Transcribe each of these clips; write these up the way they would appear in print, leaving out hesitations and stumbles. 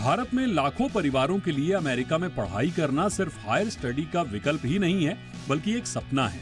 भारत में लाखों परिवारों के लिए अमेरिका में पढ़ाई करना सिर्फ हायर स्टडी का विकल्प ही नहीं है, बल्कि एक सपना है।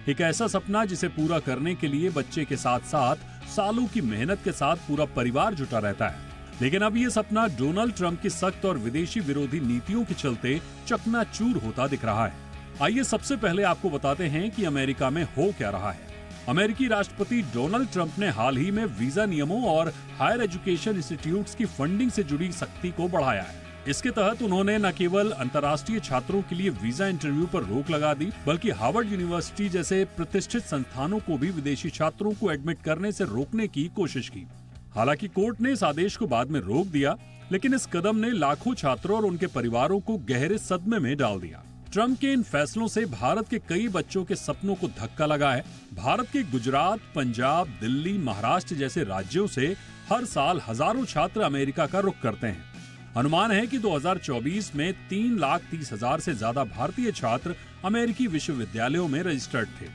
एक ऐसा सपना जिसे पूरा करने के लिए बच्चे के साथ साथ सालों की मेहनत के साथ पूरा परिवार जुटा रहता है। लेकिन अब ये सपना डोनाल्ड ट्रंप की सख्त और विदेशी विरोधी नीतियों के चलते चकनाचूर होता दिख रहा है। आइए सबसे पहले आपको बताते हैं कि अमेरिका में हो क्या रहा है। अमेरिकी राष्ट्रपति डोनाल्ड ट्रंप ने हाल ही में वीजा नियमों और हायर एजुकेशन इंस्टीट्यूट्स की फंडिंग से जुड़ी सख्ती को बढ़ाया है। इसके तहत उन्होंने न केवल अंतर्राष्ट्रीय छात्रों के लिए वीजा इंटरव्यू पर रोक लगा दी, बल्कि हार्वर्ड यूनिवर्सिटी जैसे प्रतिष्ठित संस्थानों को भी विदेशी छात्रों को एडमिट करने से रोकने की कोशिश की। हालांकि कोर्ट ने इस आदेश को बाद में रोक दिया, लेकिन इस कदम ने लाखों छात्रों और उनके परिवारों को गहरे सदमे में डाल दिया। ट्रंप के इन फैसलों से भारत के कई बच्चों के सपनों को धक्का लगा है। भारत के गुजरात, पंजाब, दिल्ली, महाराष्ट्र जैसे राज्यों से हर साल हजारों छात्र अमेरिका का रुख करते हैं। अनुमान है कि 2024 में 3,30,000 से ज्यादा भारतीय छात्र अमेरिकी विश्वविद्यालयों में रजिस्टर्ड थे,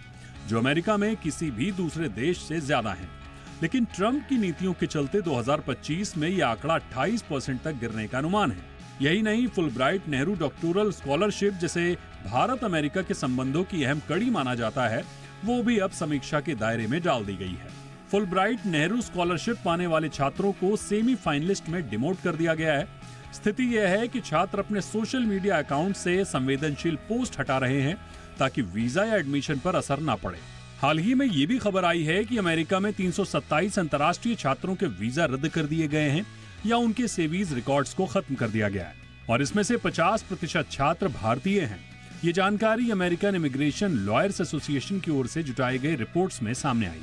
जो अमेरिका में किसी भी दूसरे देश से ज्यादा है। लेकिन ट्रंप की नीतियों के चलते 2025 में यह आंकड़ा 28% तक गिरने का अनुमान है। यही नहीं, फुलब्राइट नेहरू डॉक्टोरल स्कॉलरशिप, जिसे भारत अमेरिका के संबंधों की अहम कड़ी माना जाता है, वो भी अब समीक्षा के दायरे में डाल दी गई है। फुलब्राइट नेहरू स्कॉलरशिप पाने वाले छात्रों को सेमीफाइनलिस्ट में डिमोट कर दिया गया है। स्थिति यह है कि छात्र अपने सोशल मीडिया अकाउंट से संवेदनशील पोस्ट हटा रहे हैं ताकि वीजा या एडमिशन पर असर न पड़े। हाल ही में ये भी खबर आई है कि अमेरिका में 327 अंतर्राष्ट्रीय छात्रों के वीजा रद्द कर दिए गए हैं या उनके सेवीज रिकॉर्ड्स को खत्म कर दिया गया है, और इसमें से 50% छात्र भारतीय हैं। ये जानकारी अमेरिकन इमिग्रेशन लॉयर्स एसोसिएशन की ओर से जुटाई गई रिपोर्ट्स में सामने आई।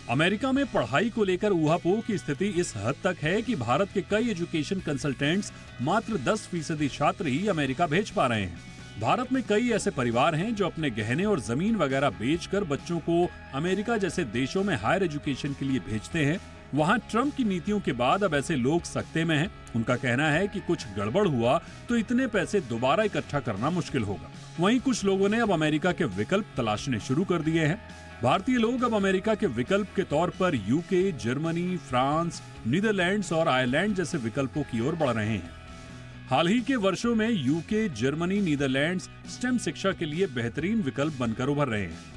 अमेरिका में पढ़ाई को लेकर ऊहापोह की स्थिति इस हद तक है कि भारत के कई एजुकेशन कंसल्टेंट्स मात्र 10% छात्र ही अमेरिका भेज पा रहे हैं। भारत में कई ऐसे परिवार हैं जो अपने गहने और जमीन वगैरह बेचकर बच्चों को अमेरिका जैसे देशों में हायर एजुकेशन के लिए भेजते हैं। वहां ट्रंप की नीतियों के बाद अब ऐसे लोग सकते में हैं। उनका कहना है कि कुछ गड़बड़ हुआ तो इतने पैसे दोबारा इकट्ठा करना मुश्किल होगा। वहीं कुछ लोगों ने अब अमेरिका के विकल्प तलाशने शुरू कर दिए हैं। भारतीय लोग अब अमेरिका के विकल्प के तौर पर यूके, जर्मनी, फ्रांस, नीदरलैंड्स और आयरलैंड जैसे विकल्पों की ओर बढ़ रहे हैं। हाल ही के वर्षों में यूके, जर्मनी, नीदरलैंड्स स्टेम शिक्षा के लिए बेहतरीन विकल्प बनकर उभर रहे हैं।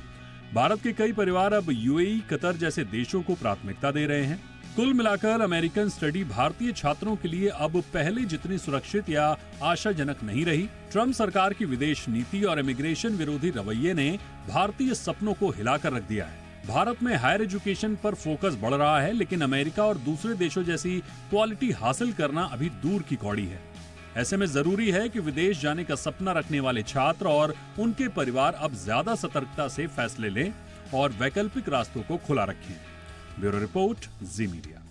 भारत के कई परिवार अब यूएई, कतर जैसे देशों को प्राथमिकता दे रहे हैं। कुल मिलाकर अमेरिकन स्टडी भारतीय छात्रों के लिए अब पहले जितनी सुरक्षित या आशाजनक नहीं रही। ट्रंप सरकार की विदेश नीति और इमिग्रेशन विरोधी रवैये ने भारतीय सपनों को हिलाकर रख दिया है। भारत में हायर एजुकेशन पर फोकस बढ़ रहा है, लेकिन अमेरिका और दूसरे देशों जैसी क्वालिटी हासिल करना अभी दूर की कौड़ी है। ऐसे में जरूरी है कि विदेश जाने का सपना रखने वाले छात्र और उनके परिवार अब ज्यादा सतर्कता से फैसले लें और वैकल्पिक रास्तों को खुला रखें। ब्यूरो रिपोर्ट, जी मीडिया।